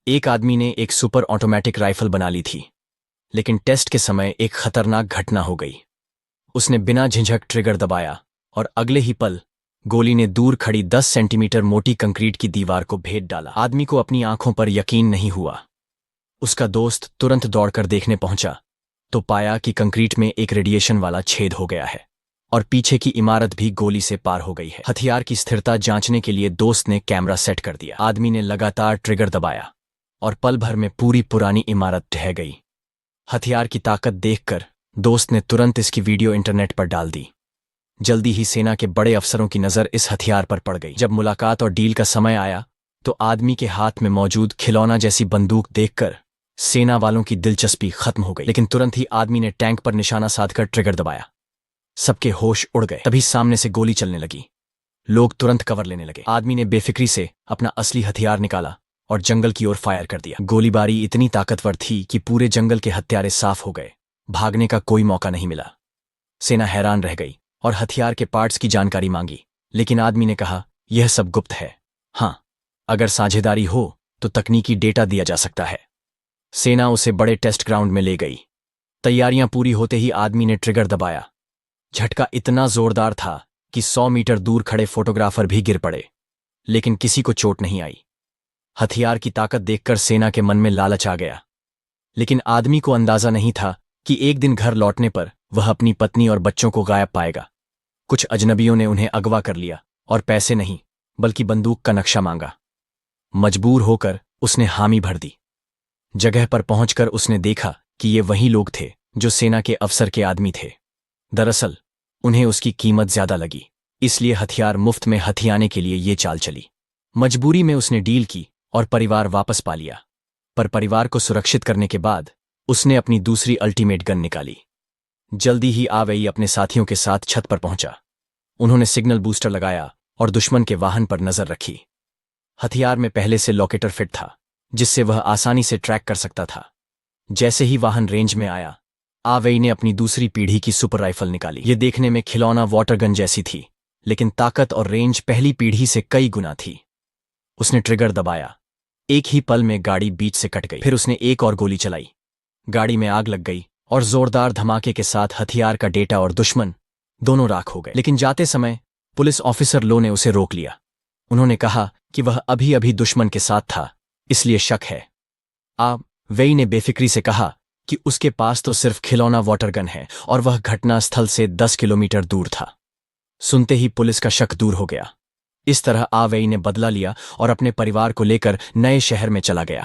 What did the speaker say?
एक आदमी ने एक सुपर ऑटोमेटिक राइफल बना ली थी, लेकिन टेस्ट के समय एक खतरनाक घटना हो गई। उसने बिना झिझक ट्रिगर दबाया और अगले ही पल गोली ने दूर खड़ी 10 सेंटीमीटर मोटी कंक्रीट की दीवार को भेद डाला। आदमी को अपनी आंखों पर यकीन नहीं हुआ। उसका दोस्त तुरंत दौड़कर देखने पहुंचा तो पाया कि कंक्रीट में एक रेडिएशन वाला छेद हो गया है और पीछे की इमारत भी गोली से पार हो गई है। हथियार की स्थिरता जांचने के लिए दोस्त ने कैमरा सेट कर दिया। आदमी ने लगातार ट्रिगर दबाया और पल भर में पूरी पुरानी इमारत ढह गई। हथियार की ताकत देखकर दोस्त ने तुरंत इसकी वीडियो इंटरनेट पर डाल दी। जल्दी ही सेना के बड़े अफसरों की नजर इस हथियार पर पड़ गई। जब मुलाकात और डील का समय आया तो आदमी के हाथ में मौजूद खिलौना जैसी बंदूक देखकर सेना वालों की दिलचस्पी खत्म हो गई। लेकिन तुरंत ही आदमी ने टैंक पर निशाना साधकर ट्रिगर दबाया। सबके होश उड़ गए। तभी सामने से गोली चलने लगी। लोग तुरंत कवर लेने लगे। आदमी ने बेफिक्री से अपना असली हथियार निकाला और जंगल की ओर फायर कर दिया। गोलीबारी इतनी ताकतवर थी कि पूरे जंगल के हत्यारे साफ हो गए। भागने का कोई मौका नहीं मिला। सेना हैरान रह गई और हथियार के पार्ट्स की जानकारी मांगी, लेकिन आदमी ने कहा, यह सब गुप्त है। हाँ, अगर साझेदारी हो तो तकनीकी डेटा दिया जा सकता है। सेना उसे बड़े टेस्ट ग्राउंड में ले गई। तैयारियां पूरी होते ही आदमी ने ट्रिगर दबाया। झटका इतना जोरदार था कि 100 मीटर दूर खड़े फोटोग्राफर भी गिर पड़े, लेकिन किसी को चोट नहीं आई। हथियार की ताकत देखकर सेना के मन में लालच आ गया, लेकिन आदमी को अंदाजा नहीं था कि एक दिन घर लौटने पर वह अपनी पत्नी और बच्चों को गायब पाएगा। कुछ अजनबियों ने उन्हें अगवा कर लिया और पैसे नहीं बल्कि बंदूक का नक्शा मांगा। मजबूर होकर उसने हामी भर दी। जगह पर पहुंचकर उसने देखा कि ये वही लोग थे जो सेना के अफसर के आदमी थे। दरअसल उन्हें उसकी कीमत ज्यादा लगी, इसलिए हथियार मुफ्त में हथियाने के लिए ये चाल चली। मजबूरी में उसने डील की और परिवार वापस पा लिया। पर परिवार को सुरक्षित करने के बाद उसने अपनी दूसरी अल्टीमेट गन निकाली। जल्दी ही आवई अपने साथियों के साथ छत पर पहुंचा। उन्होंने सिग्नल बूस्टर लगाया और दुश्मन के वाहन पर नजर रखी। हथियार में पहले से लोकेटर फिट था, जिससे वह आसानी से ट्रैक कर सकता था। जैसे ही वाहन रेंज में आया, आवई ने अपनी दूसरी पीढ़ी की सुपर राइफल निकाली। ये देखने में खिलौना वाटर गन जैसी थी, लेकिन ताकत और रेंज पहली पीढ़ी से कई गुना थी। उसने ट्रिगर दबाया। एक ही पल में गाड़ी बीच से कट गई। फिर उसने एक और गोली चलाई। गाड़ी में आग लग गई और जोरदार धमाके के साथ हथियार का डेटा और दुश्मन दोनों राख हो गए। लेकिन जाते समय पुलिस ऑफिसर लो ने उसे रोक लिया। उन्होंने कहा कि वह अभी अभी दुश्मन के साथ था, इसलिए शक है। वेई ने बेफिक्री से कहा कि उसके पास तो सिर्फ खिलौना वाटर गन है और वह घटना स्थल से 10 किलोमीटर दूर था। सुनते ही पुलिस का शक दूर हो गया। इस तरह वेई ने बदला लिया और अपने परिवार को लेकर नए शहर में चला गया।